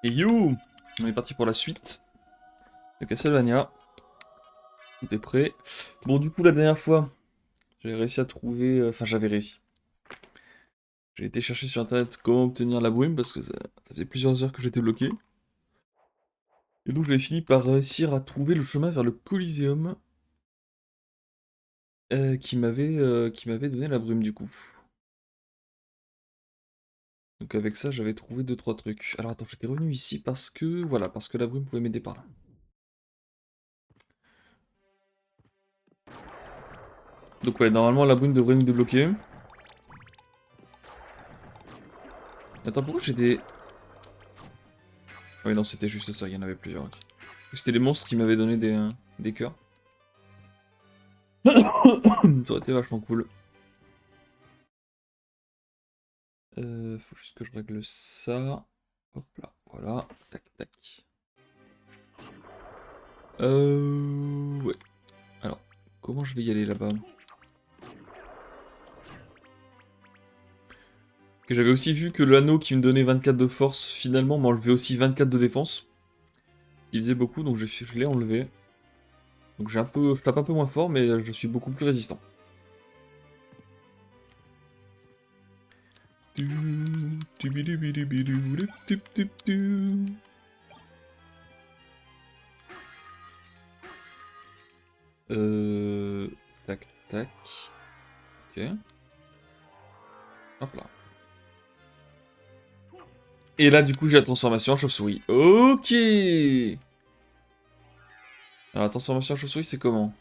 Et yo! On est parti pour la suite de Castlevania. Tout est prêt. Bon, du coup, la dernière fois, j'avais réussi à trouver... Enfin, j'avais réussi. J'ai été chercher sur internet comment obtenir la brume parce que ça faisait plusieurs heures que j'étais bloqué. Et donc, j'avais fini par réussir à trouver le chemin vers le Coliseum qui m'avait donné la brume, du coup. Donc, avec ça, j'avais trouvé 2-3 trucs. Alors, attends, j'étais revenu ici parce que... Voilà, parce que la brume pouvait m'aider par là. Donc, ouais, normalement, la brume devrait nous débloquer. Attends, pourquoi j'ai des... Oui, non, c'était juste ça, il y en avait plusieurs. Ok. C'était les monstres qui m'avaient donné des cœurs. Ça aurait été vachement cool. Faut juste que je règle ça. Hop là, voilà. Tac, tac. Ouais. Alors, comment je vais y aller là-bas? Que j'avais aussi vu que l'anneau qui me donnait 24 de force, finalement, m'enlevait aussi 24 de défense. Il faisait beaucoup, donc je l'ai enlevé. Donc je tape un peu moins fort, mais je suis beaucoup plus résistant. Euh... Tac, tac. Ok. Hop là. Et là, du coup, j'ai la transformation en chauve-souris. Ok. Alors, la transformation en chauve-souris, c'est comment?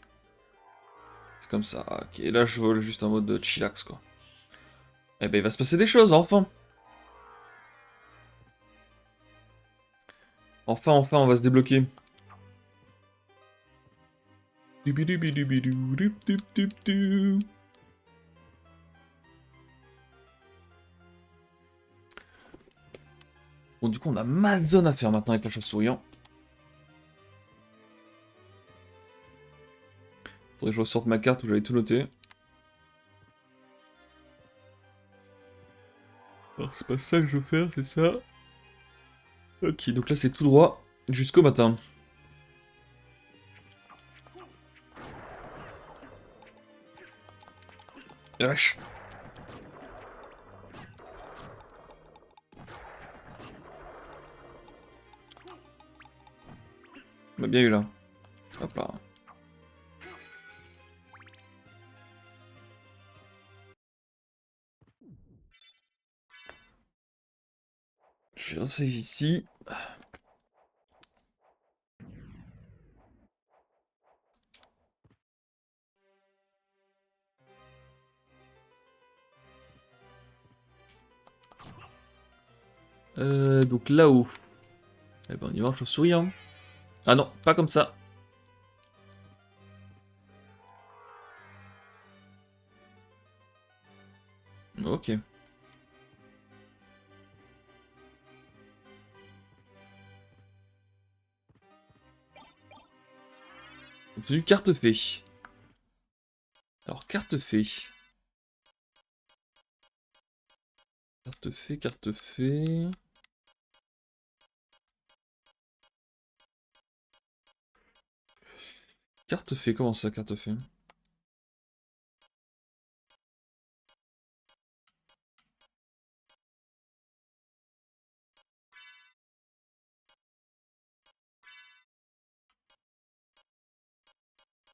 C'est comme ça. Ok, là, je vole juste en mode de chillax, quoi. Eh ben, il va se passer des choses, enfin. Enfin, on va se débloquer. Bon, du coup, on a masse zone à faire maintenant avec la chauve-souris, hein. Faudrait que je ressorte ma carte où j'avais tout noté. Alors, c'est pas ça que je veux faire, c'est ça. Ok, donc là, c'est tout droit jusqu'au matin. Vache. On m'a bien eu là. Hop là. Je vais un save ici. Donc là-haut. Eh ben, on y va en chauve-souris, hein. Ah non, pas comme ça. Ok. Obtenu carte fée. Alors, carte fée. Carte fée, carte fée. Carte fée, comment ça, carte fée?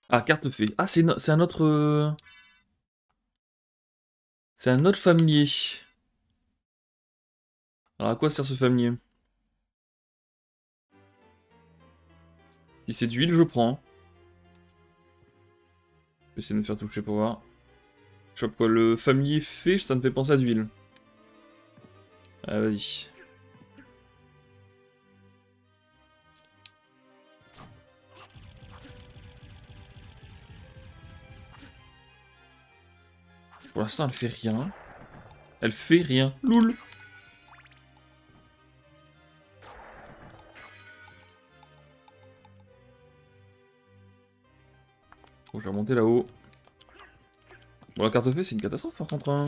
Ah, carte fée. Ah, c'est un autre... C'est un autre familier. Alors, à quoi sert ce familier? Si c'est d'huile, je prends. Je vais essayer de me faire toucher pour voir. Je sais pas pourquoi le familier fée, ça me fait penser à d'huile. Ah, vas-y. Pour l'instant, elle fait rien. Elle fait rien. Loul. Bon, je vais remonter là-haut. Bon, la carte fée, c'est une catastrophe par contre, hein.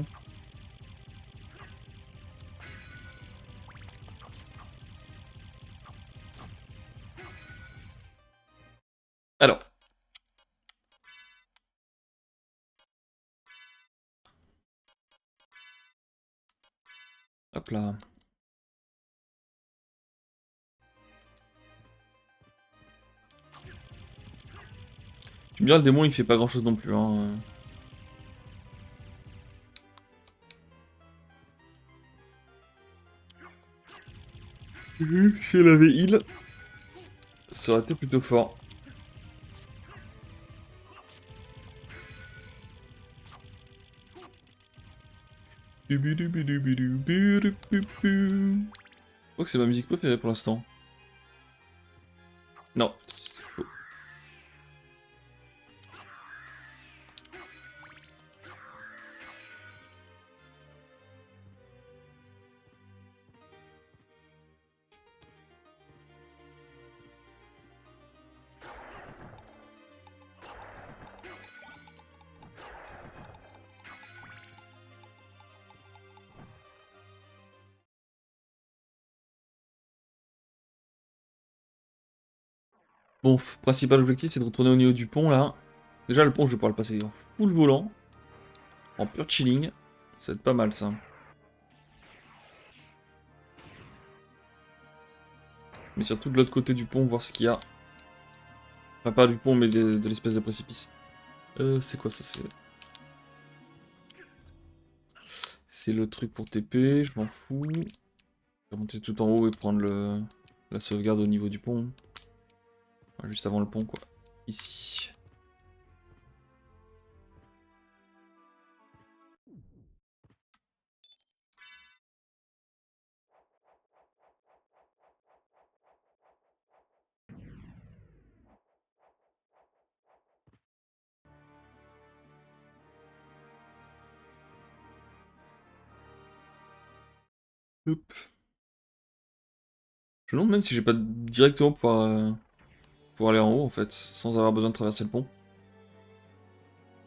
là. Tu me diras, le démon il fait pas grand chose non plus. Hein. Si elle avait heal, ça aurait été plutôt fort. Je crois que c'est ma musique préférée pour l'instant. Non. Bon, principal objectif, c'est de retourner au niveau du pont, là. Déjà, le pont, je vais pouvoir le passer en full volant. En pur chilling. Ça va être pas mal, ça. Mais surtout de l'autre côté du pont, voir ce qu'il y a. Enfin, pas du pont, mais de l'espèce de précipice. C'est quoi ça? C'est le truc pour TP, je m'en fous. Je vais monter tout en haut et prendre la sauvegarde au niveau du pont. Ouais, juste avant le pont, quoi. Ici. Hop. Je me demande même si j'ai pas directement pour aller en haut, en fait, sans avoir besoin de traverser le pont.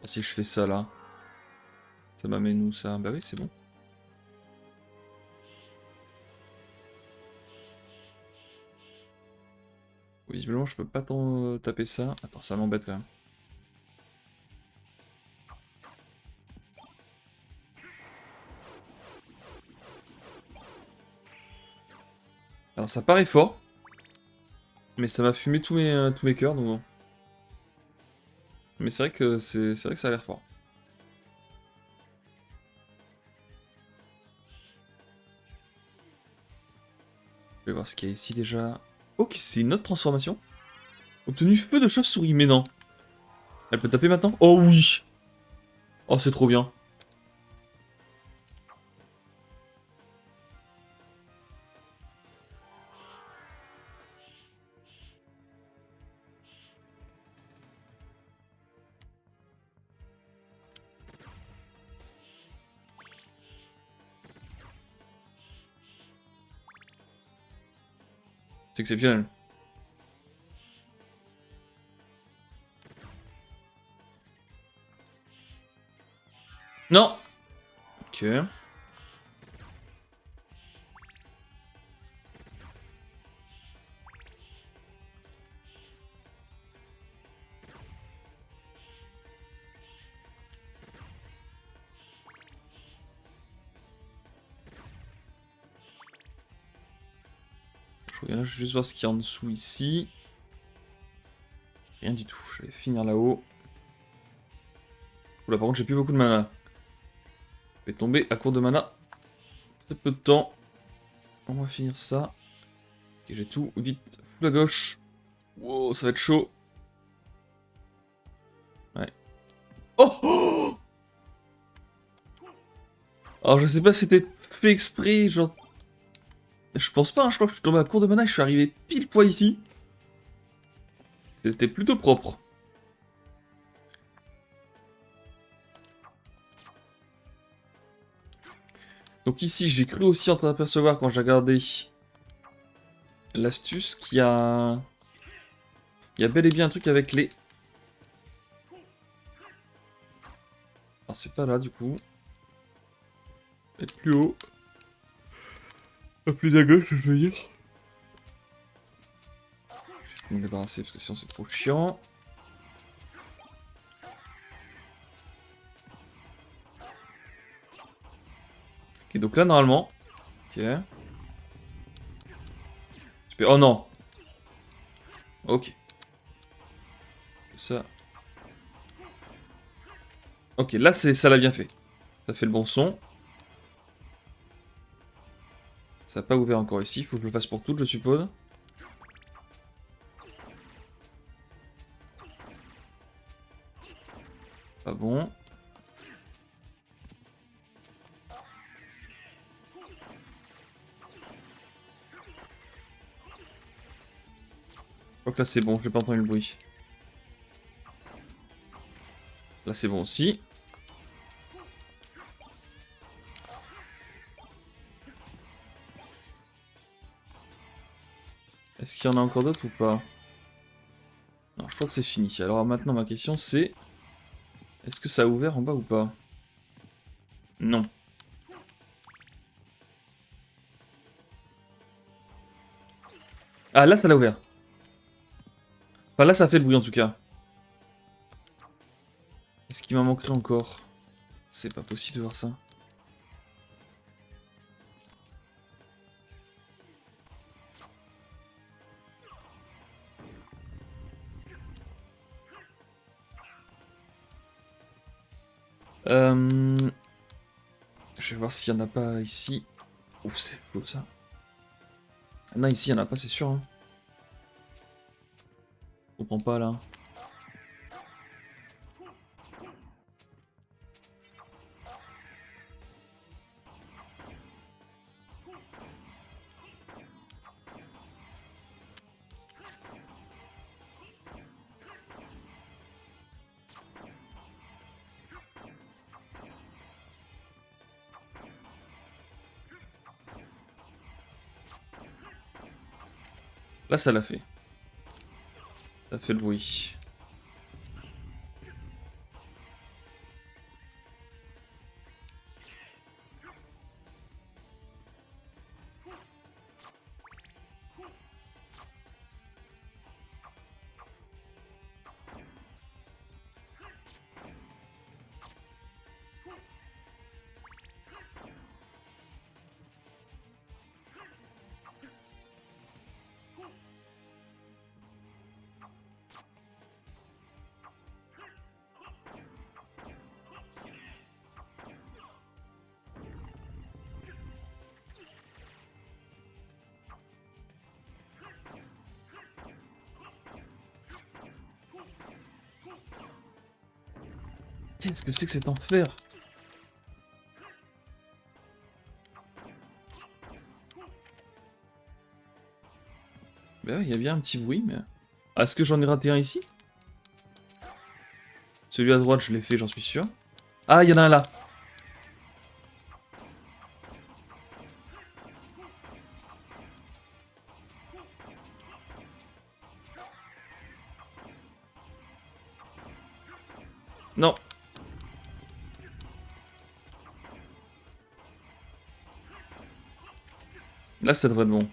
Si je fais ça, là, ça m'amène où, ça? Bah oui, c'est bon. Visiblement, je peux pas tant taper ça. Attends, ça m'embête quand même. Alors, ça paraît fort. Mais ça va fumer tous mes cœurs, donc bon. Mais c'est vrai que c'est vrai que ça a l'air fort. Je vais voir ce qu'il y a ici déjà. Ok, c'est une autre transformation. Obtenu feu de chauve-souris, mais non. Elle peut taper maintenant? Oh oui! Oh, c'est trop bien. C'est exceptionnel. Non! Ok. Je regarde juste voir ce qu'il y a en dessous ici. Rien du tout. Je vais finir là-haut. Oula, par contre, j'ai plus beaucoup de mana. Je vais tomber à court de mana. Très peu de temps. On va finir ça. Ok, j'ai tout. Vite. Full à gauche. Wow, ça va être chaud. Ouais. Oh! Alors, je sais pas si c'était fait exprès, genre... Je pense pas, hein, je crois que je suis tombé à court de mana et je suis arrivé pile poil ici. C'était plutôt propre. Donc ici, j'ai cru aussi en train d'apercevoir quand j'ai regardé l'astuce qu'il y a... Il y a bel et bien un truc avec les... Alors c'est pas là du coup. Être plus haut. Pas plus à gauche, je veux dire. Je vais me débarrasser parce que sinon c'est trop chiant. Ok, donc là normalement, Ok. Super. Oh non. Ok. Ça. Ok, là ça l'a bien fait. Ça fait le bon son. Ça n'a pas ouvert encore ici, il faut que je le fasse pour toutes, je suppose. Pas bon. Je crois que là c'est bon, j'ai pas entendu le bruit. Là c'est bon aussi. Est-ce qu'il y en a encore d'autres ou pas? Non, je crois que c'est fini. Alors maintenant ma question c'est... Est-ce que ça a ouvert en bas ou pas? Non. Ah là ça l'a ouvert. Enfin là ça fait le bruit en tout cas. Est-ce qu'il m'en manquerait encore? C'est pas possible de voir ça. Je vais voir s'il y en a pas ici. Ouf, c'est fou ça. Non, ici il y en a pas, c'est sûr. Hein. Je comprends pas là. Là ça l'a fait. Ça fait le bruit. Qu'est-ce que c'est que cet enfer? Bah ouais, il y a bien un petit bruit, mais... Ah, est-ce que j'en ai raté un ici? Celui à droite, je l'ai fait, j'en suis sûr. Ah, il y en a un là. Non. Là, ça devrait être bon.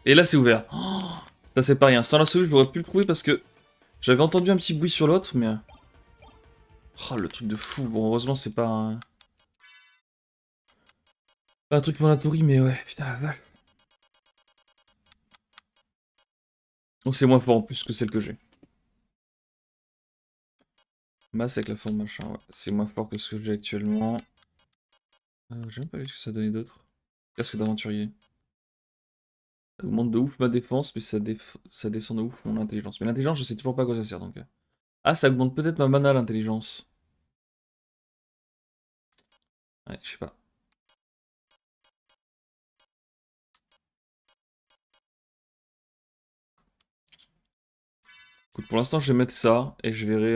Et là, c'est ouvert. Oh, ça, c'est pas rien. Sans la solution, j'aurais pu le trouver parce que j'avais entendu un petit bruit sur l'autre, mais... Oh, le truc de fou. Bon, heureusement, c'est pas un... Pas un truc Mandatory, mais ouais, putain la vache. Donc c'est moins fort en plus que celle que j'ai. Masse avec la forme machin, ouais. C'est moins fort que ce que j'ai actuellement. J'ai même pas vu ce que ça donnait d'autre. Casque d'aventurier. Ça augmente de ouf ma défense, mais ça descend de ouf mon intelligence. Mais l'intelligence, je sais toujours pas à quoi ça sert donc. Ah, ça augmente peut-être ma mana l'intelligence. Ouais, je sais pas. Écoute, pour l'instant, je vais mettre ça et je verrai.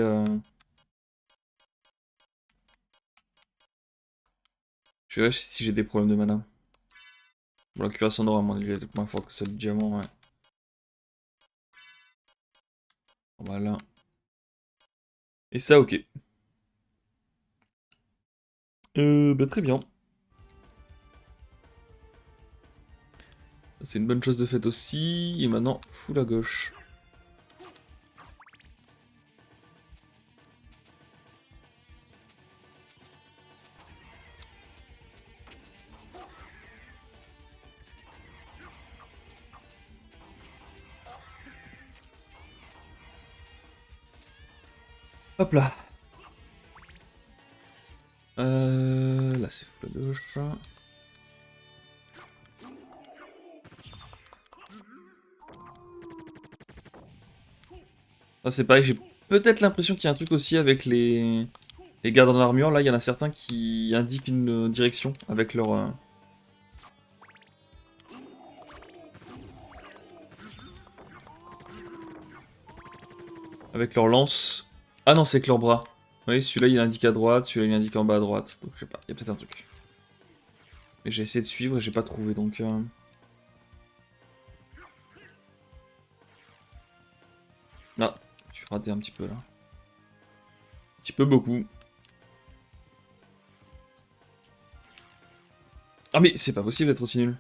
Je verrai si j'ai des problèmes de mana. Bon, la cuirasse en or, à mon avis, elle est moins forte que celle du diamant, ouais. Voilà. Et ça, ok. Bah très bien. C'est une bonne chose de fait aussi. Et maintenant, full à gauche. Hop là. Là c'est full à gauche. Ah, c'est pareil, j'ai peut-être l'impression qu'il y a un truc aussi avec les gardes en armure. Là, il y en a certains qui indiquent une direction avec leur lance. Ah non, c'est avec leur bras. Oui, celui-là il indique à droite, celui-là il indique en bas à droite. Donc je sais pas, il y a peut-être un truc. Mais j'ai essayé de suivre et j'ai pas trouvé donc. Ah, je suis raté un petit peu là. Un petit peu beaucoup. Ah mais c'est pas possible d'être aussi nul.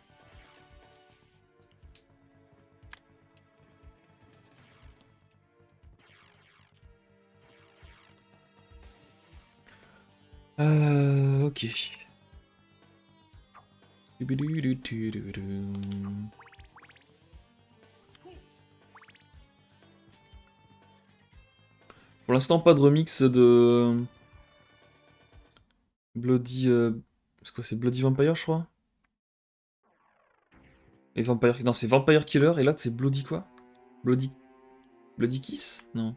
Ok. Pour l'instant, pas de remix de Bloody. C'est quoi, c'est Bloody Vampire, je crois? Et Vampire. Non, c'est Vampire Killer, et là, c'est Bloody quoi? Bloody. Bloody Kiss? Non.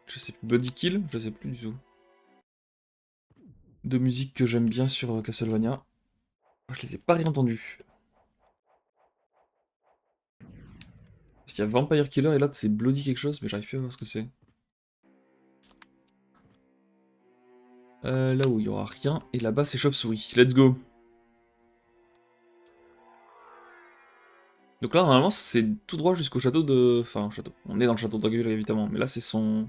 Je sais plus. Bloody Kill? Je sais plus du tout. Deux musiques que j'aime bien sur Castlevania. Je les ai pas réentendues. Parce qu'il y a Vampire Killer, et là, c'est Bloody quelque chose, mais j'arrive plus à voir ce que c'est. Là où il y aura rien, et là-bas, c'est Chauve-souris. Let's go! Donc là, normalement, c'est tout droit jusqu'au château de... Enfin, château. On est dans le château de Dracula, évidemment. Mais là, c'est son...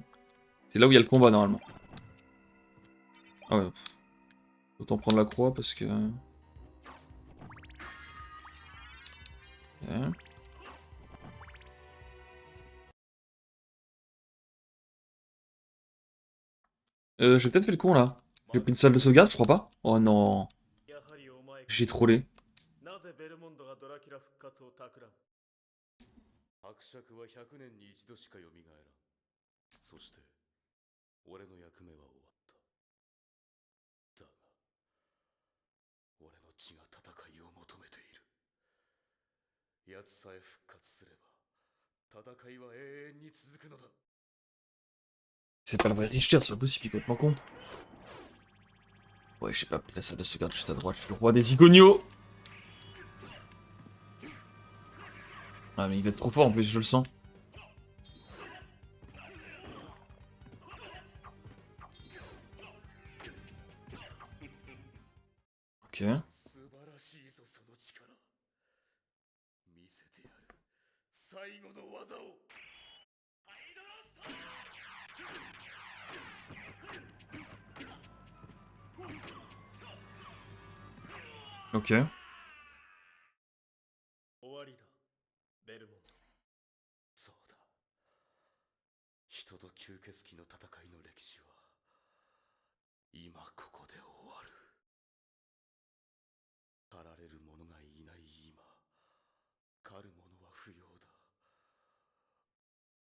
C'est là où il y a le combat, normalement. Ah ouais. Autant prendre la croix, parce que... Ouais. J'ai peut-être fait le con, là. J'ai pris une salle de sauvegarde, je crois pas. Oh non. J'ai trollé. 伯爵は100年に一度しか蘇らん。そして俺の役目は終わった。だが俺の血が戦いを求めている。奴さえ復活すれば戦いは永遠に続くのだ。C'est pas le vrai Richter, c'est pas possible, il est complètement con. Ouais, je sais pas, pris la salle de sauvegarde juste à droite, je suis le roi des Igonios. Ah, mais il va être trop fort en plus, je le sens. Ok. 素晴らしいぞその力。見せてやる。最後の技を。Ok. 終わりだ、ベルモンド。そうだ。人と吸血鬼の戦いの歴史は今ここで終わる。狩られる者がいない今、狩る者は不要だ。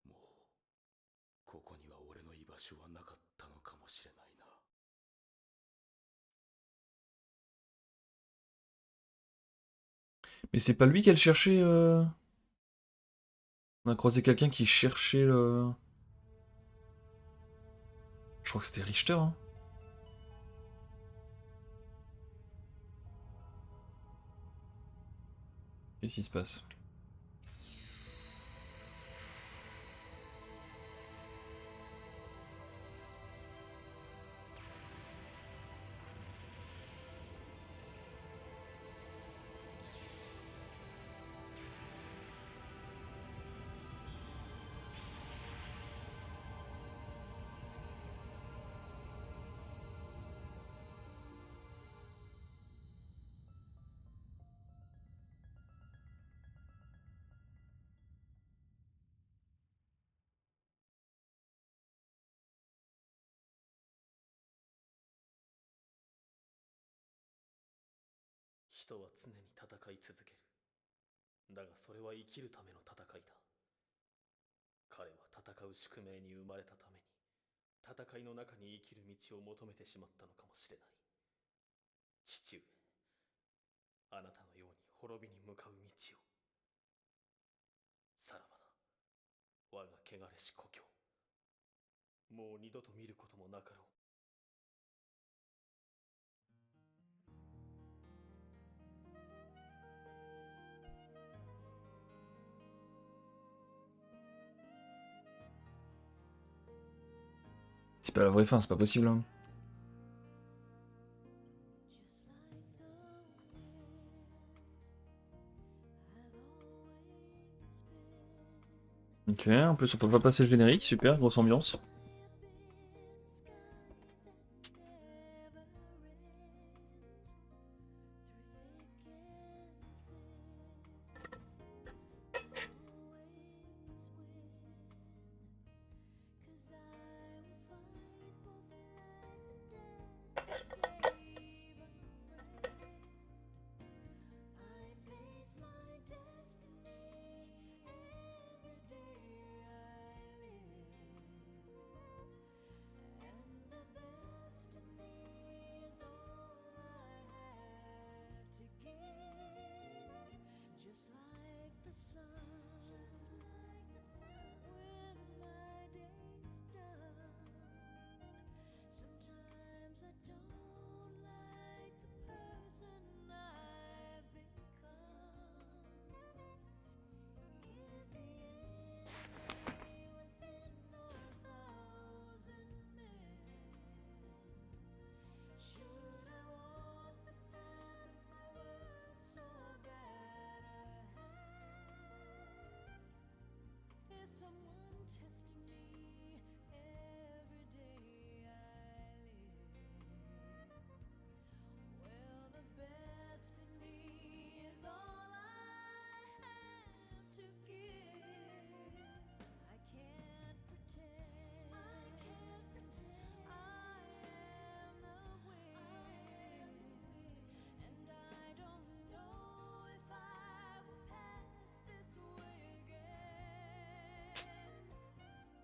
もうここには俺の居場所はなかったのかもしれないな。Mais c'est pas lui qu'elle cherchait. On a croisé quelqu'un qui cherchait le. Je crois que c'était Richter, hein. Qu'est-ce qui se passe?人は常に戦い続ける。だがそれは生きるための戦いだ。彼は戦う宿命に生まれたために戦いの中に生きる道を求めてしまったのかもしれない。父上、あなたのように滅びに向かう道を。さらばだ、我が汚れし故郷。もう二度と見ることもなかろう。C'est pas la vraie fin, c'est pas possible. Hein. Ok, en plus on peut pas passer le générique, super, grosse ambiance.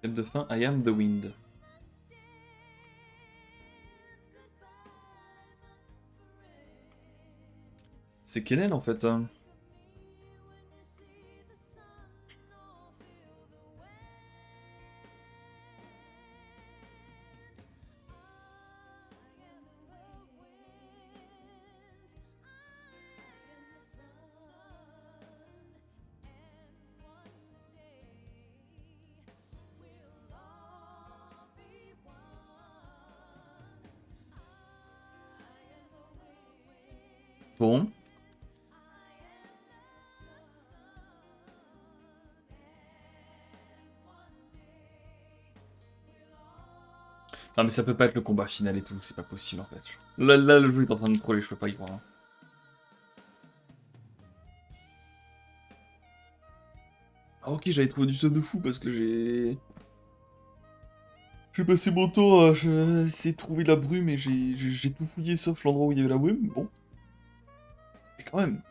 Thème de fin, I am the wind. C'est Kennen en fait. Hein. Bon. Non mais ça peut pas être le combat final et tout, c'est pas possible en fait. Là, le jeu est en train de me troller, je peux pas y croire. Hein. Ah ok, j'avais trouvé du son de fou parce que j'ai passé mon temps à essayer de trouver la brume et j'ai tout fouillé sauf l'endroit où il y avait la brume, bon. Mais quand même.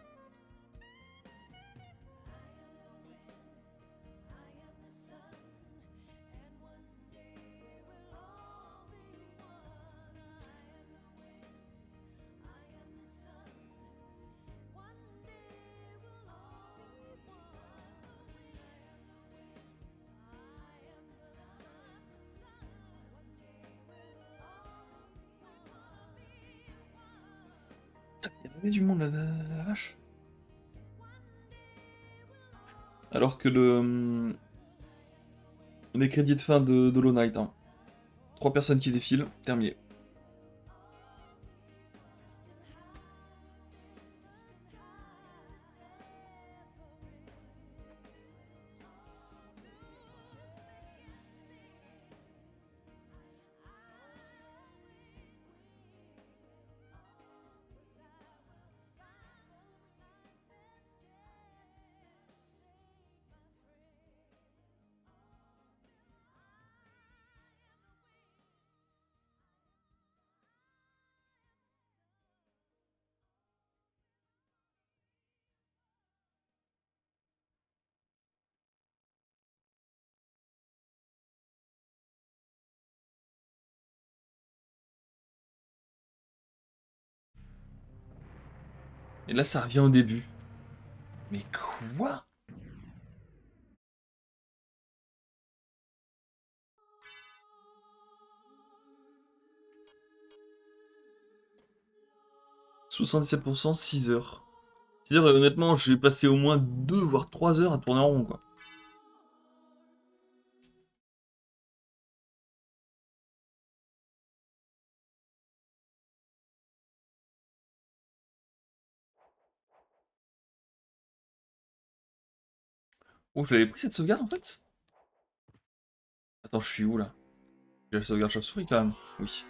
Il y avait du monde là, la vache. Alors que les crédits de fin de Hollow Knight, hein. 3 personnes qui défilent, terminé. Et là, ça revient au début. Mais quoi? « 77%, 6 heures. 6 heures, et honnêtement, j'ai passé au moins 2 voire 3 heures à tourner en rond, quoi. Oh, j'avais pris cette sauvegarde, en fait? Attends, je suis où, là? J'ai la sauvegarde chauve-souris, quand même. Oui.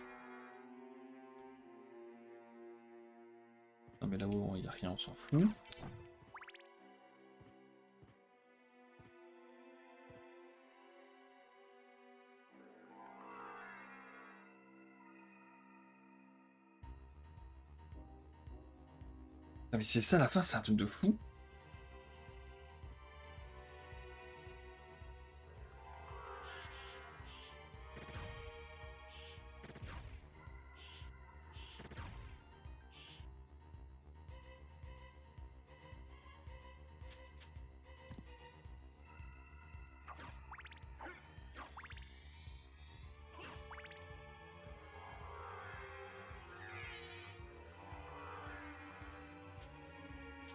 Non, mais là-haut, il n'y a rien, on s'en fout. Ah, mais c'est ça, la fin, c'est un truc de fou.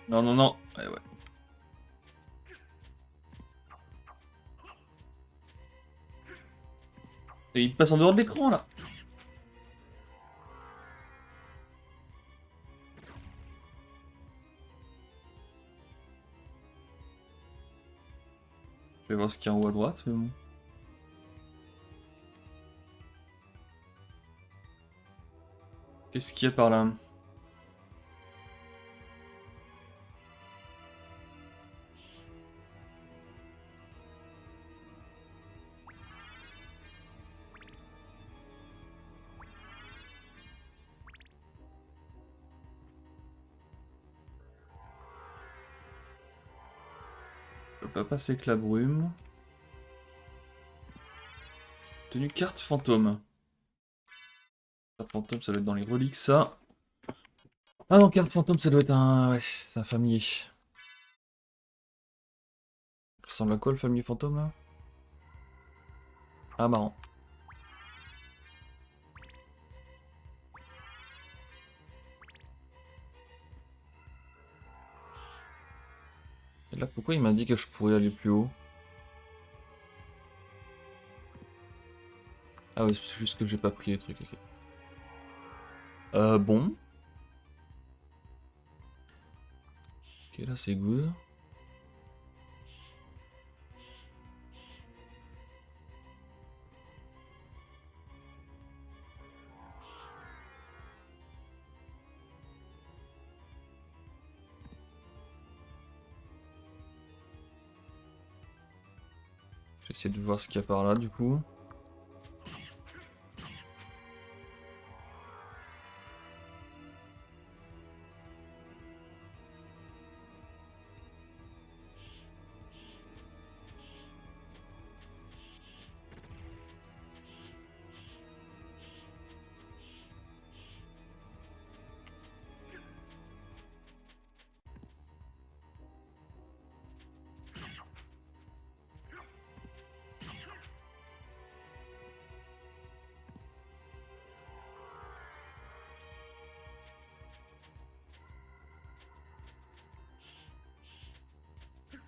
Non, non, non. Ouais, ouais. Et il passe en dehors de l'écran, là. Je vais voir ce qu'il y a en haut à droite, mais bon. Qu'est-ce qu'il y a par là? Je peux pas passer que la brume. Tenue carte fantôme. Carte fantôme, ça doit être dans les reliques, ça. Ah non, carte fantôme, ça doit être un... Ouais, c'est un familier. Ça ressemble à quoi, le familier fantôme, là? Ah, marrant. Et là, pourquoi il m'a dit que je pourrais aller plus haut? Ah oui, c'est juste que j'ai pas pris les trucs, ok. Bon. Ok, là, c'est good. J'essaie de voir ce qu'il y a par là, du coup.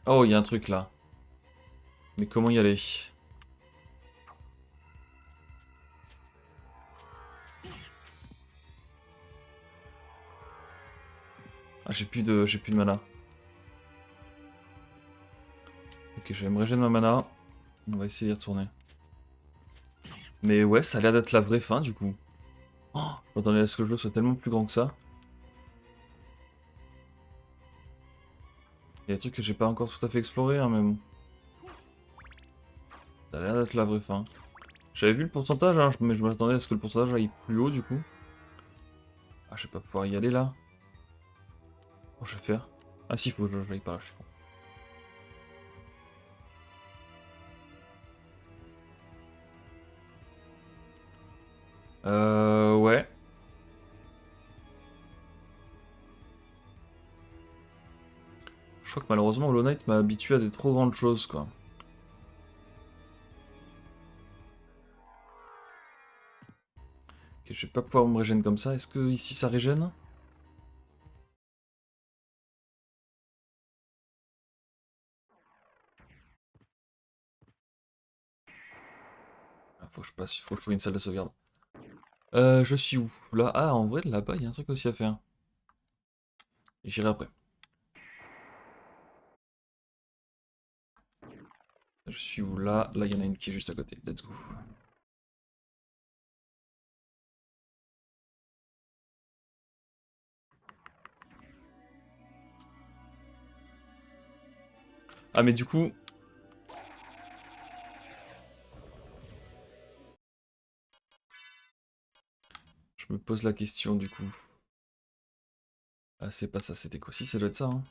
Oh, il y a un truc là. Mais comment y aller? Ah, j'ai plus de mana. Ok, je vais me régénérer ma mana. On va essayer d'y retourner. Mais ouais, ça a l'air d'être la vraie fin, du coup. Oh, je m'attendais à ce que le jeu soit tellement plus grand que ça. Il y a des trucs que j'ai pas encore tout à fait exploré, hein, mais bon. Ça a l'air d'être la vraie fin. J'avais vu le pourcentage, hein, mais je m'attendais à ce que le pourcentage aille plus haut, du coup. Ah, je vais pas pouvoir y aller, là. Oh, je vais faire. Ah si, faut que j'aille par là, je suis con. Ouais. Je crois que malheureusement Hollow Knight m'a habitué à des trop grandes choses, quoi. Ok, je vais pas pouvoir me régénérer comme ça. Est-ce que ici ça régène? Ah, faut que je passe, faut que je trouve une salle de sauvegarde. Je suis où? Là, ah, en vrai, là-bas, il y a un truc aussi à faire. Et j'irai après. Je suis où? Là, il y en a une qui est juste à côté. Let's go. Ah, mais du coup... Je me pose la question, du coup. Ah, c'est pas ça, c'était quoi? Si, ça doit être ça, hein.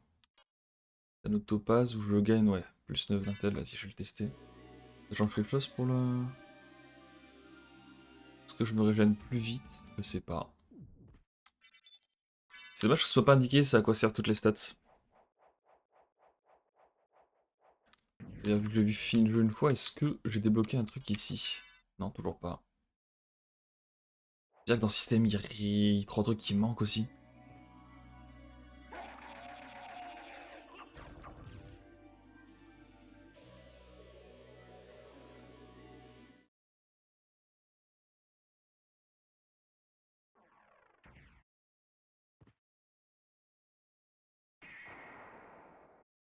Un autre topaz où je gagne, ouais. Plus 9 d'intel, vas-y, je vais le tester. J'en fais quelque chose pour le... Est-ce que je me régène plus vite? Je sais pas. C'est dommage que ce soit pas indiqué, ça à quoi servent toutes les stats. D'ailleurs, vu que j'ai vu fini le jeu une fois, est-ce que j'ai débloqué un truc ici? Non, toujours pas. Déjà que dans le système, il y a trois trucs qui manquent aussi.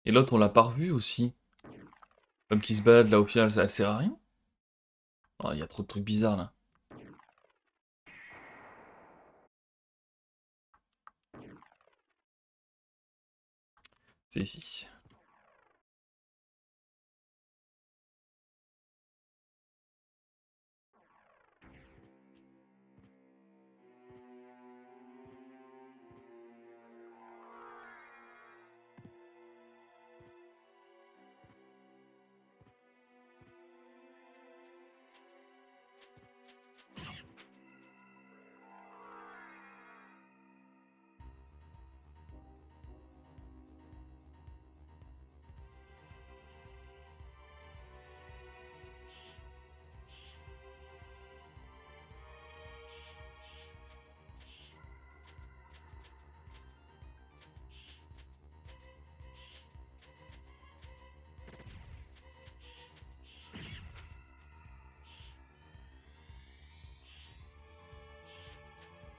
Et l'autre, on l'a pas revu aussi. Comme qui se balade là au final, ça elle sert à rien. Oh, il y a trop de trucs bizarres là. C'est ici.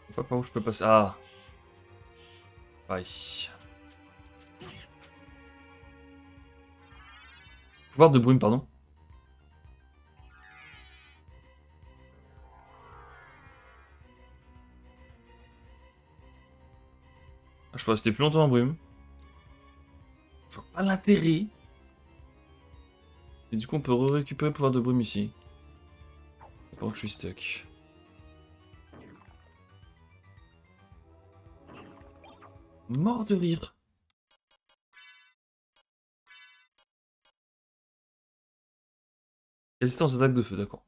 Je sais pas par où je peux passer. Ah. Par ici. Pouvoir de brume, pardon. Ah, je peux rester plus longtemps en brume. Je vois pas l'intérêt. Et du coup, on peut récupérer le pouvoir de brume ici. Pendant que je suis stuck. Mort de rire. Résistance attaque de feu, d'accord.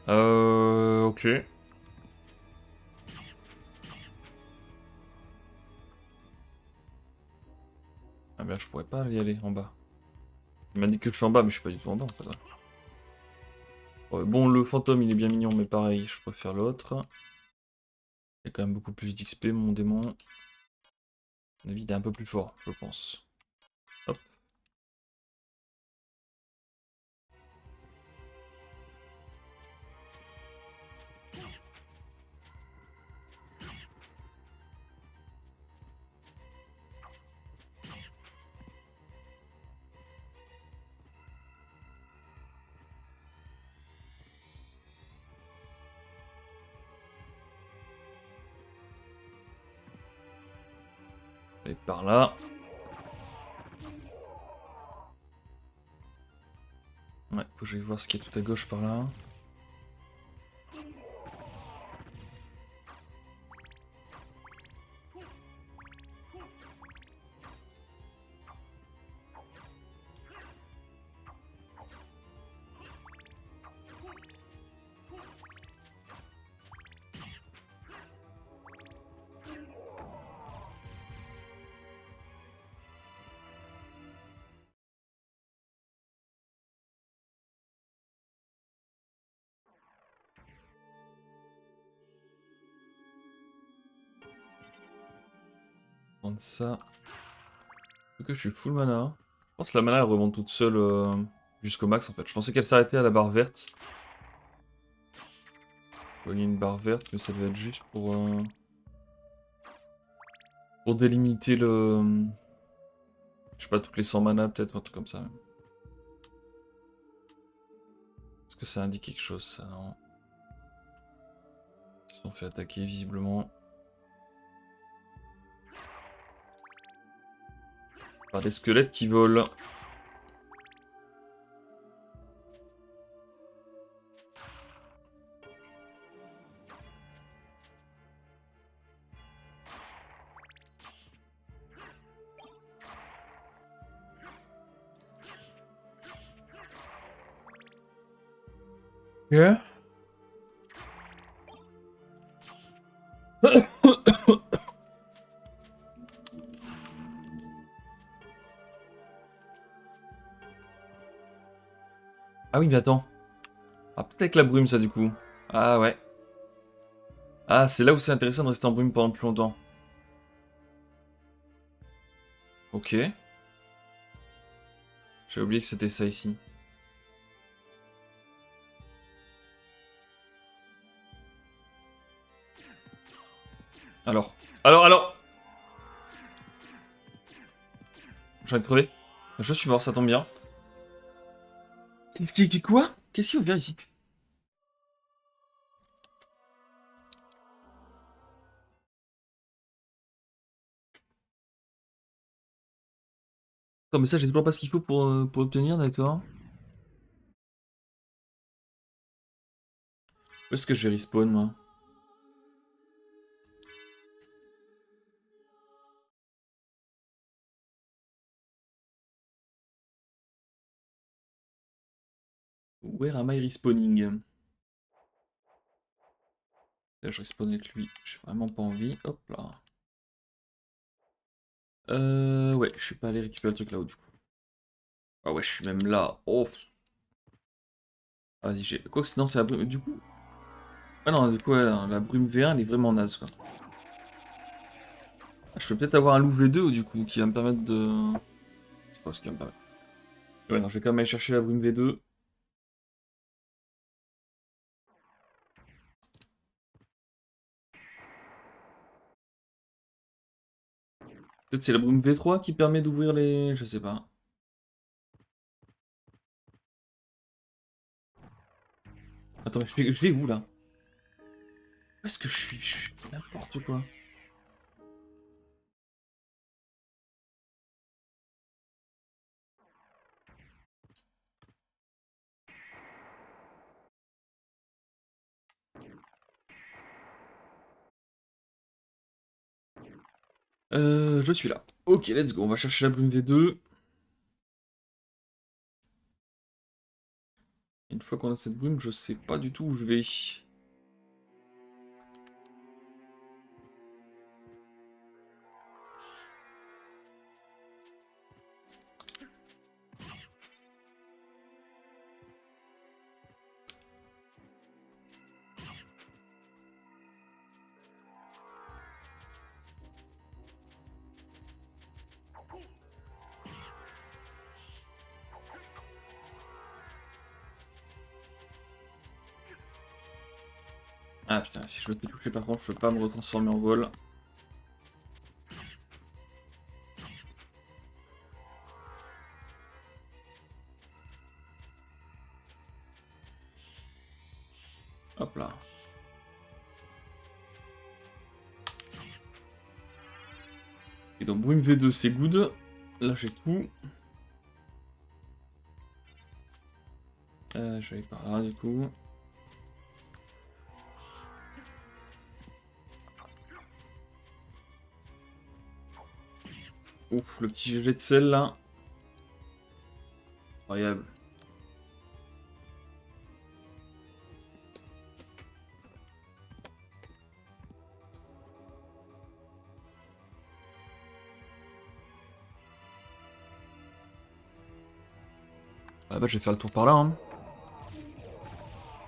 Ok. Ah bien, je pourrais pas y aller en bas. Il m'a dit que je suis en bas, mais je suis pas du tout en bas en fait. Ouais, bon, le fantôme il est bien mignon, mais pareil, je préfère l'autre. Il y a quand même beaucoup plus d'XP, mon démon. À mon avis, il est un peu plus fort, je pense. Hop. Et par là. Ouais, faut que j'aille voir ce qu'il y a tout à gauche par là. Prendre ça. Ok, je suis full mana. Je pense que la mana elle remonte toute seule jusqu'au max en fait. Je pensais qu'elle s'arrêtait à la barre verte. Il y a une barre verte, mais ça doit être juste pour délimiter le. Je sais pas, toutes les 100 mana peut-être, ou un truc comme ça. Est-ce que ça indique quelque chose ça? Non. Ils se sont fait attaquer visiblement. Par des squelettes qui volent. Ok. Ah oui, mais attends. Ah, peut-être avec la brume, ça, du coup. Ah ouais. Ah, c'est là où c'est intéressant de rester en brume pendant plus longtemps. Ok. J'ai oublié que c'était ça ici. Alors J'ai envie de crever. Je suis mort, ça tombe bien. Qu'est-ce qui... Quoi? Qu'est-ce qui ouvre ici? Non mais ça j'ai toujours pas ce qu'il faut pour obtenir, d'accord. Où est-ce que je vais respawn, moi? Where am I respawning? Là je respawn avec lui, j'ai vraiment pas envie. Hop là. Ouais, je suis pas allé récupérer le truc là-haut du coup. Ah ouais, je suis même là. Oh. Ah, vas-y, j'ai... Quoi que sinon c'est la brume... Du coup... Ah non, du coup, ouais, la brume V1 elle est vraiment naze quoi. Ah, je peux peut-être avoir un loup V2 du coup, qui va me permettre de... C'est pas ce qui va me permettre. Ouais, non, je vais quand même aller chercher la brume V2. Peut-être c'est la brume V3 qui permet d'ouvrir les... Je sais pas. Attends, mais je vais où là? Où est-ce que je suis? Je suis n'importe quoi. Je suis là. Ok, let's go, on va chercher la brume V2. Une fois qu'on a cette brume, je sais pas du tout où je vais. Ah putain, si je me fais toucher par contre, je peux pas me retransformer en vol. Hop là. Et donc brume V2 c'est good. Là j'ai tout. Je vais aller par là du coup. Ouf, le petit jet de sel là. Incroyable. Ah bah je vais faire le tour par là. Hein.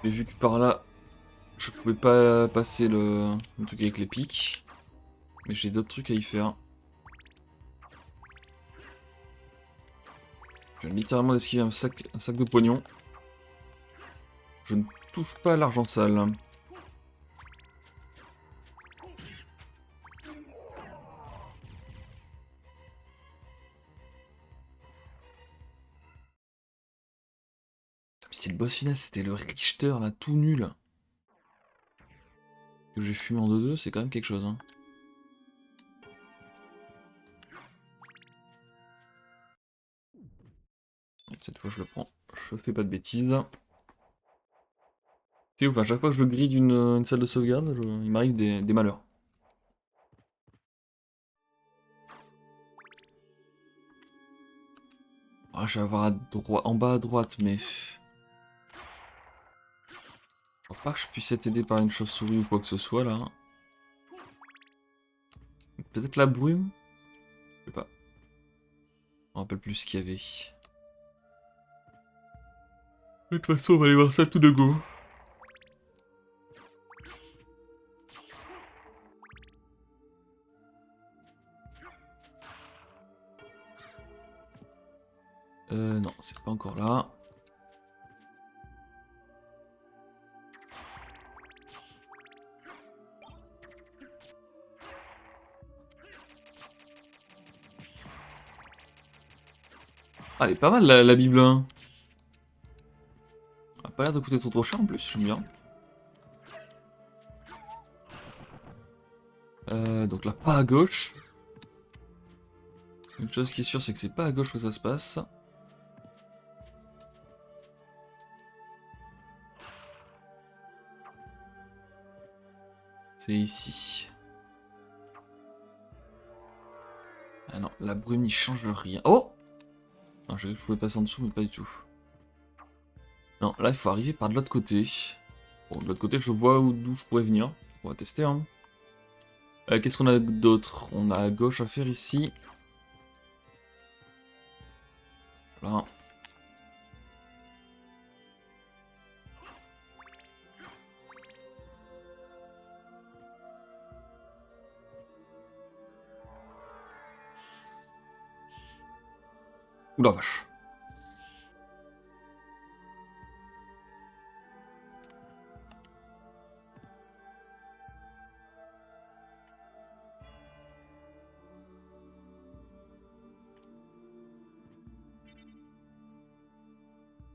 J'ai vu que par là, je pouvais pas passer le truc avec les pics. Mais j'ai d'autres trucs à y faire. Je viens littéralement d'esquiver un sac de pognon. Je ne touche pas à l'argent sale. C'est le boss final, c'était le Richter là, tout nul. Que j'ai fumé en 2-2, c'est quand même quelque chose. Hein. Cette fois je le prends, je fais pas de bêtises. C'est ouf, à chaque fois que je grille une salle de sauvegarde, il m'arrive des malheurs. Ah, je vais avoir en bas à droite, mais... Je crois pas que je puisse être aidé par une chauve-souris ou quoi que ce soit, là. Peut-être la brume? Je sais pas. Je me rappelle plus ce qu'il y avait. De toute façon, on va aller voir ça tout de go. Non, c'est pas encore là. Ah, elle est pas mal la Bible. Hein. Elle a pas l'air de coûter trop cher en plus, j'aime bien. Donc là, pas à gauche. Une chose qui est sûre, c'est que c'est pas à gauche que ça se passe. C'est ici. Ah non, la brume n'y change rien. Oh! Non, je pouvais passer en dessous, mais pas du tout. Non, là, il faut arriver par de l'autre côté. Bon, de l'autre côté, je vois d'où je pourrais venir. On va tester, hein. Qu'est-ce qu'on a d'autre? On a à gauche à faire ici. Voilà. Oula vache.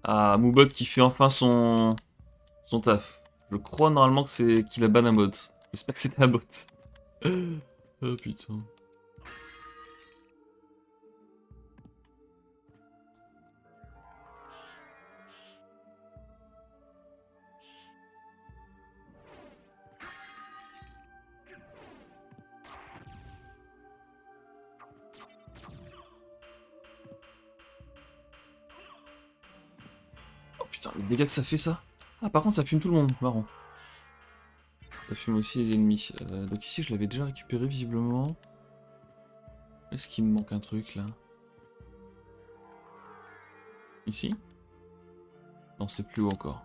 Ah, Moobot qui fait enfin son taf. Je crois normalement que c'est qu'il a ban un bot. J'espère que c'était un bot. Oh putain. Oh putain, les dégâts que ça fait ça. Ah par contre ça fume tout le monde, marrant. Ça fume aussi les ennemis. Donc ici je l'avais déjà récupéré visiblement. Est-ce qu'il me manque un truc là? Ici? Non, c'est plus haut encore.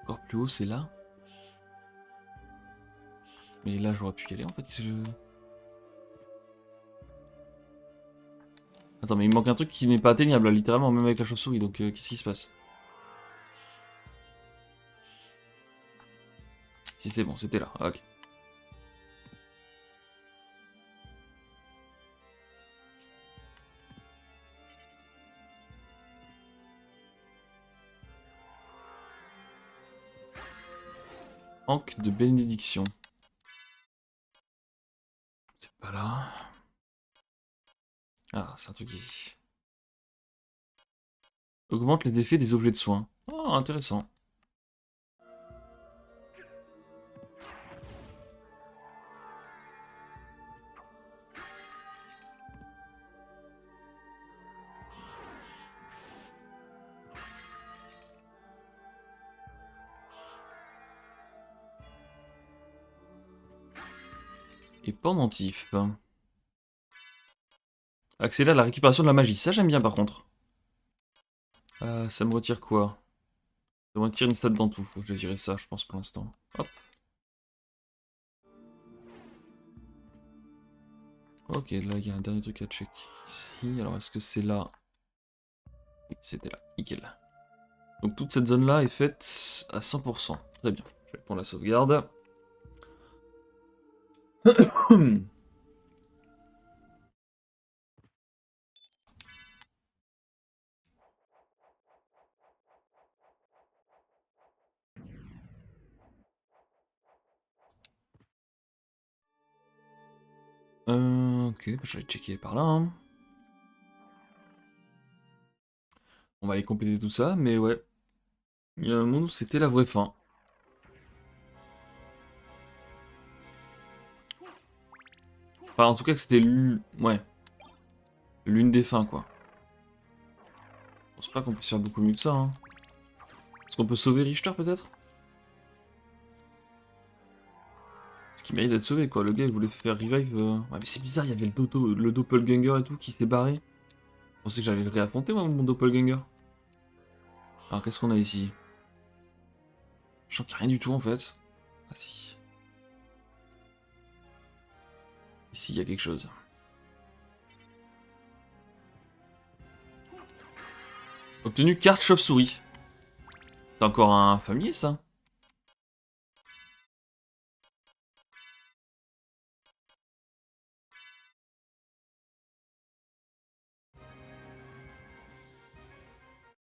Encore plus haut, c'est là? Mais là, j'aurais pu y aller en fait. Attends, mais il me manque un truc qui n'est pas atteignable, là, littéralement, même avec la chauve-souris. Donc, qu'est-ce qui se passe? Si c'est bon, c'était là. Ah, ok. Manque de bénédiction. C'est pas là. Ah, c'est un truc ici. Augmente les effets des objets de soins. Ah, intéressant. Et pendentif. Accélère la récupération de la magie. Ça, j'aime bien par contre. Ça me retire quoi? Ça me retire une stat dans tout. Faut que je virer ça, je pense, pour l'instant. Hop. Ok, là il y a un dernier truc à check ici. Alors est-ce que c'est là? Oui, c'était là, nickel. Donc toute cette zone là est faite à 100%. Très bien, je vais prendre la sauvegarde. Ok, bah, je vais checker par là. Hein. On va aller compléter tout ça, mais ouais. Il y a un moment où c'était la vraie fin. Enfin, en tout cas que c'était ouais. L'une des fins, quoi. Je pense pas qu'on puisse faire beaucoup mieux que ça. Hein. Est-ce qu'on peut sauver Richter, peut-être? Parce qu'il mérite d'être sauvé, quoi. Le gars, il voulait faire revive. Ouais, mais c'est bizarre, il y avait le doppelganger et tout qui s'est barré. Je pensais que j'allais le réaffronter, moi, mon doppelganger. Alors, qu'est-ce qu'on a ici? Je sens qu'il n'y a rien du tout, en fait. Ah, si. Ici, il y a quelque chose. Obtenu carte chauve-souris. C'est encore un familier, ça?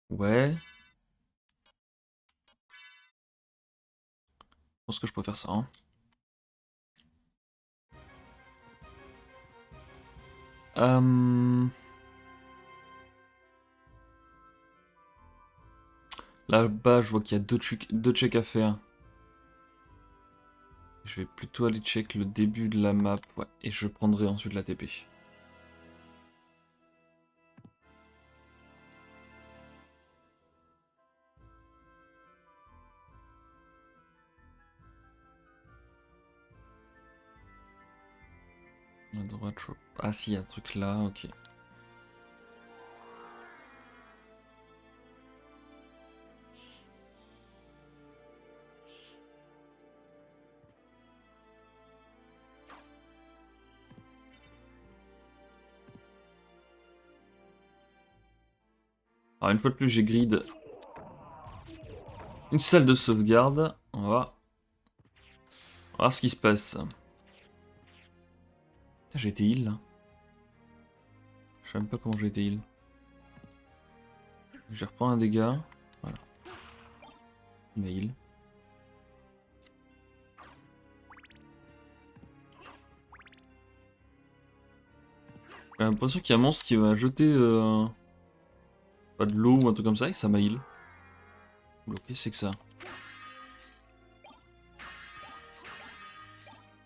Ouais. Je pense que je peux faire ça. Hein. Là-bas, je vois qu'il y a deux checks à faire. Je vais plutôt aller check le début de la map. Ouais, et je prendrai ensuite la TP. À droite, ah si, il y a un truc là, ok. Alors une fois de plus, j'ai grid une salle de sauvegarde. On va voir ce qui se passe. J'ai été heal là. Je sais même pas comment j'ai été heal. Je vais reprendre un dégât. Voilà. Mais heal. J'ai l'impression qu'il y a un monstre qui va jeter pas de l'eau ou un truc comme ça et ça m'a heal. Bloqué, c'est que ça.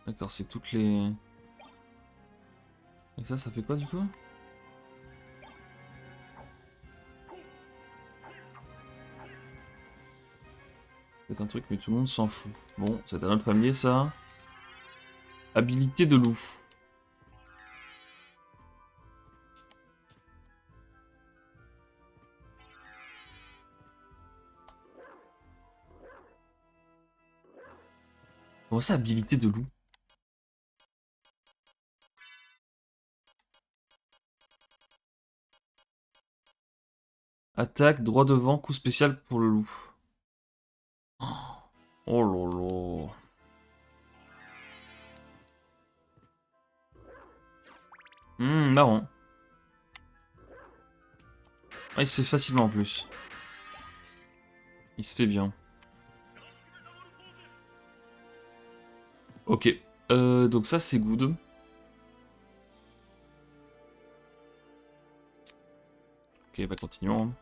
D'accord, c'est toutes les... Et ça fait quoi du coup? C'est un truc mais tout le monde s'en fout. Bon, c'est un autre familier ça. Habilité de loup. Comment ça, habilité de loup? Attaque, droit devant, coup spécial pour le loup. Oh lolo. Marrant. Ah, il se fait facilement en plus. Il se fait bien. Ok. Donc ça, c'est good. Ok, bah continuons. Hein.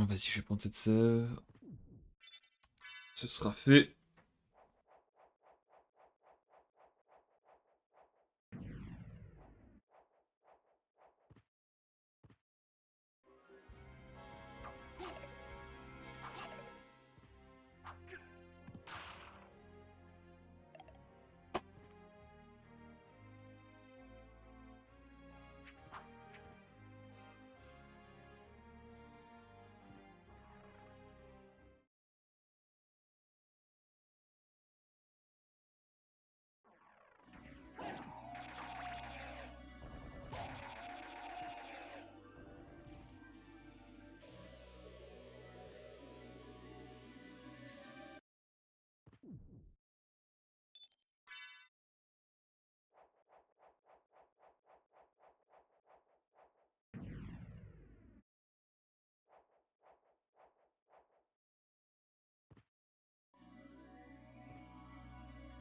Vas-y, je vais prendre cette sève. Ce sera fait.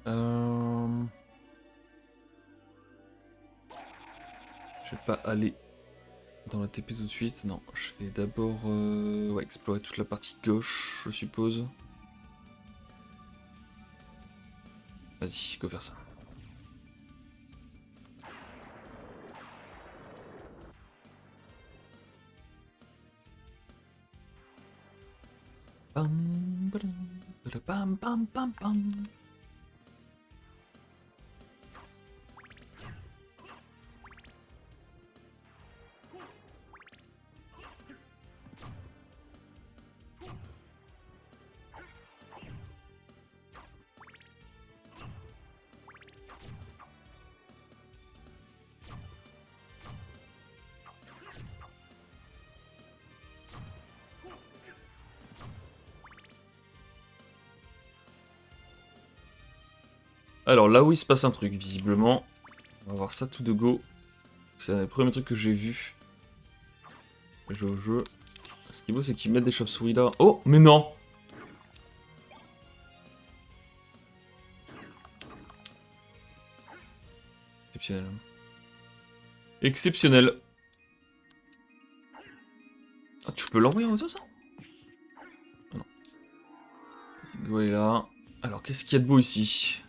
Je vais pas aller dans la TP tout de suite. Non, je vais d'abord ouais, explorer toute la partie gauche, je suppose. Vas-y, go faire ça. Pam, padam, padapam, pam, pam, pam. Alors là où il se passe un truc, visiblement. On va voir ça tout de go. C'est un des premiers trucs que j'ai vu. Je joue au jeu. Ce qui est beau, c'est qu'ils mettent des chauves-souris là. Oh, mais non! Exceptionnel. Exceptionnel. Ah, tu peux l'envoyer en auto, ça? Ah non. Go est là. Alors, qu'est-ce qu'il y a de beau ici?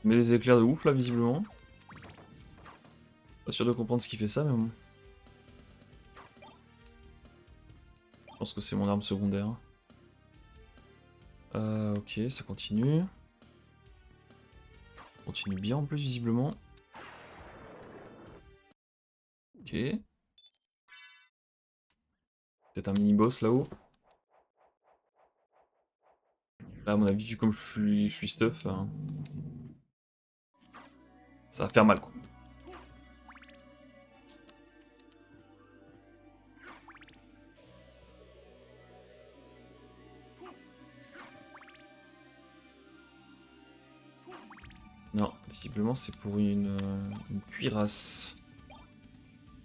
Mais des éclairs de ouf là, visiblement. Pas sûr de comprendre ce qui fait ça, mais bon. Je pense que c'est mon arme secondaire. Ok, ça continue. Continue bien en plus, visiblement. Ok. Peut-être un mini-boss là-haut. Là, à mon avis, vu comme je suis stuff, hein, ça va faire mal, quoi. Non, visiblement, c'est pour une cuirasse.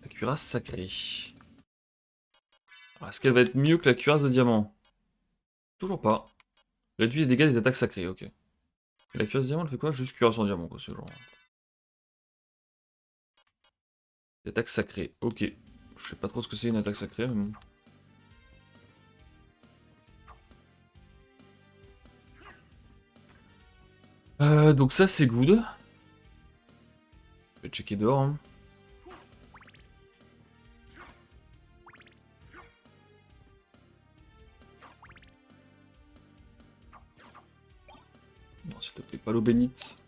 La cuirasse sacrée. Alors, est-ce qu'elle va être mieux que la cuirasse de diamant? Toujours pas. Réduit les dégâts des attaques sacrées, ok. Et la cuirasse de diamant, elle fait quoi? Juste cuirasse en diamant, quoi, ce genre. Des attaques sacrées, ok. Je sais pas trop ce que c'est une attaque sacrée, mais bon. Donc ça, c'est good. Je vais checker dehors, hein. Non, s'il te plaît, pas l'eau bénite.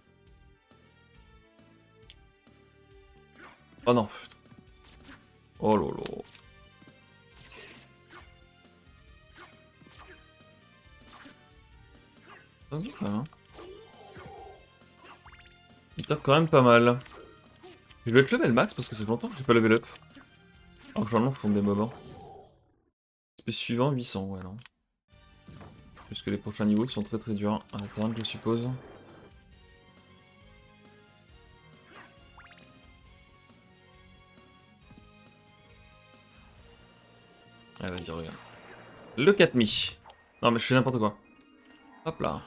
Oh non. Oh là là. Ok, quand même. Il tape quand même pas mal. Je vais être level max parce que ça fait longtemps que j'ai pas level up. Alors que généralement, faut des mobs. Hein. Espèce suivant, 800, ouais, non. Puisque les prochains niveaux sont très très durs à atteindre, je suppose. Ah, vas-y, regarde. Le 4000. Non, mais je fais n'importe quoi. Hop là.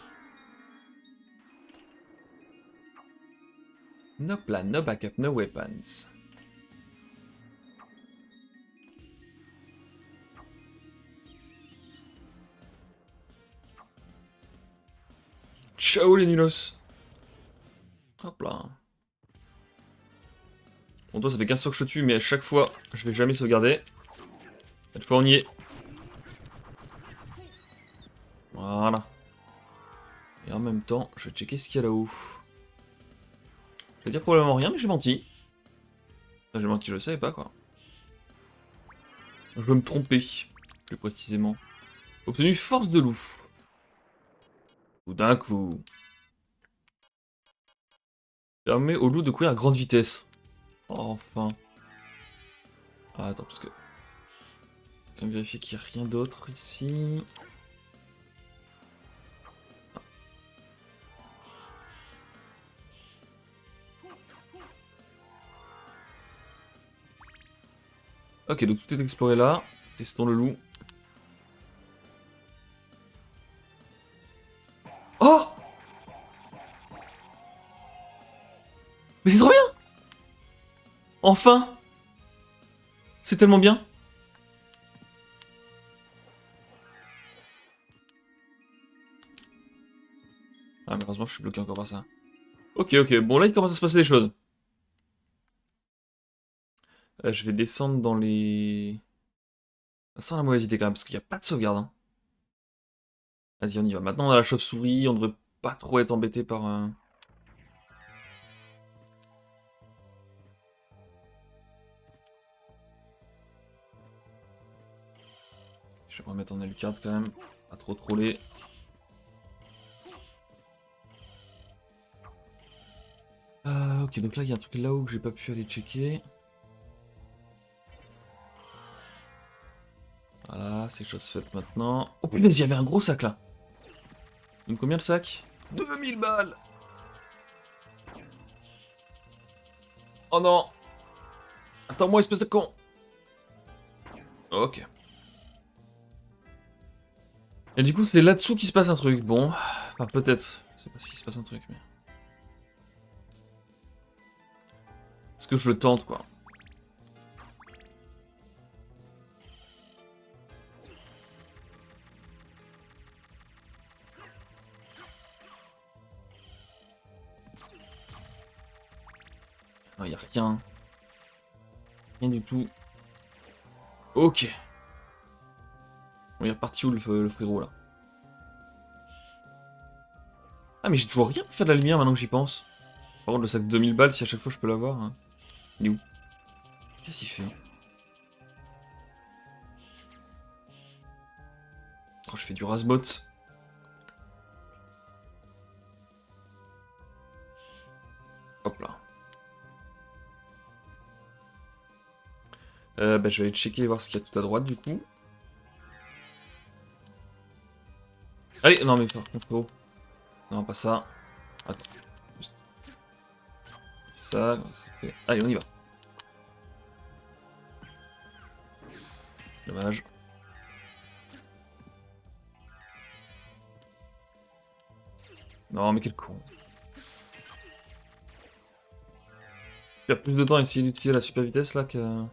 No plan, no backup, no weapons. Ciao les nulos. Hop là. Bon, toi, ça fait 15 fois que je te tue, mais à chaque fois, je vais jamais sauvegarder. Cette fois, on y est. Voilà. Et en même temps, je vais checker ce qu'il y a là-haut. Je vais dire probablement rien, mais j'ai menti. Enfin, j'ai menti, je le savais pas, quoi. Je veux me tromper, plus précisément. Obtenu force de loup. Ou d'un coup. Permet au loup de courir à grande vitesse. Enfin. Ah, attends, parce que... On va vérifier qu'il n'y a rien d'autre ici. Ok, donc tout est exploré là. Testons le loup. Oh! Mais c'est trop bien! Enfin! C'est tellement bien! Ah, malheureusement, je suis bloqué encore par ça. Ok, ok. Bon, là, il commence à se passer des choses. Je vais descendre dans les... Sans la mauvaise idée quand même, parce qu'il n'y a pas de sauvegarde. Hein. Vas-y, on y va. Maintenant, on a la chauve-souris. On devrait pas trop être embêté par... Je vais remettre en Alucard quand même. Pas trop troller. Ok, donc là, il y a un truc là-haut que j'ai pas pu aller checker. Voilà, c'est chose faite maintenant. Oh punaise, il y avait un gros sac là. Donc combien le sac? 2000 balles. Oh non. Attends-moi, espèce de con. Ok. Et du coup, c'est là-dessous qu'il se passe un truc. Bon, enfin peut-être. Je sais pas s'il se passe un truc, mais... Est-ce que je le tente, quoi? Non, y a rien. Rien du tout. Ok. On est reparti où le frérot, là? Ah, mais j'ai toujours rien pour faire de la lumière maintenant que j'y pense. Par contre, le sac de 2000 balles, si à chaque fois je peux l'avoir... Hein. Il est où? Qu'est-ce qu'il fait? Oh, je fais du rasbot. Hop là. Bah, je vais aller checker voir ce qu'il y a tout à droite, du coup. Allez, non mais par contre, frérot. Non, pas ça. Attends. Juste ça, c'est fait. Allez, on y va. Dommage. Non, mais quel con. Il y a plus de temps à essayer d'utiliser la super vitesse là que...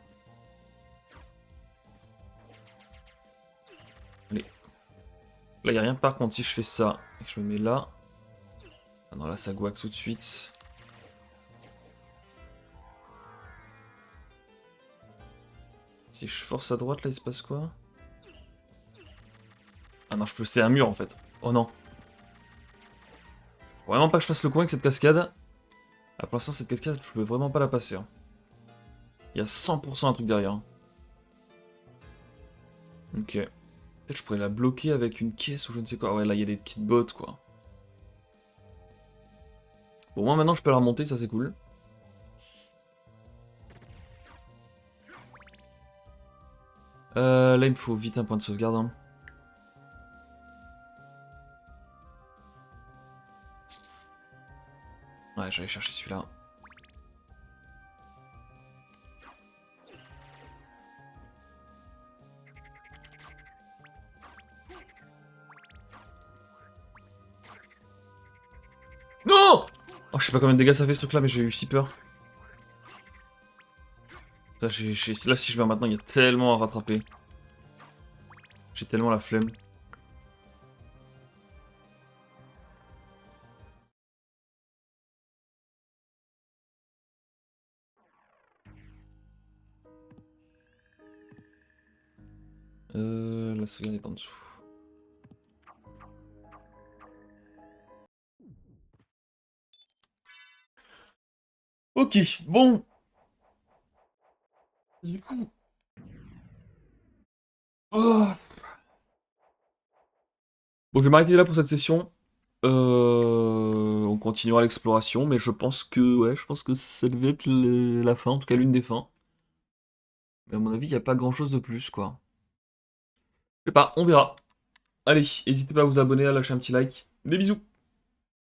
Allez. Là, il a rien par contre si je fais ça et que je me mets là. Ah non, là, ça guac tout de suite. Si je force à droite, là, il se passe quoi? Ah non, je peux... C'est un mur en fait. Oh non. Faut vraiment pas que je fasse le coin avec cette cascade. Ah, pour l'instant, cette cascade, je peux vraiment pas la passer. Hein. Il y a 100% un truc derrière. Hein. Ok. Peut-être je pourrais la bloquer avec une caisse ou je ne sais quoi. Ah ouais, là, il y a des petites bottes, quoi. Bon, moi, maintenant, je peux la remonter, ça, c'est cool. Là, il me faut vite un point de sauvegarde. Hein. Ouais, j'allais chercher celui-là. Non! Oh, je sais pas combien de dégâts ça fait ce truc-là, mais j'ai eu si peur. Là, là, si je meurs maintenant, il y a tellement à rattraper. J'ai tellement la flemme. La sauvegarde est en dessous. Ok, bon. Du coup... Oh. Bon, je vais m'arrêter là pour cette session. On continuera l'exploration, mais je pense que, ouais, je pense que ça devait être la fin, en tout cas l'une des fins. Mais à mon avis, il n'y a pas grand chose de plus, quoi. Je sais pas, on verra. Allez, n'hésitez pas à vous abonner, à lâcher un petit like. Des bisous.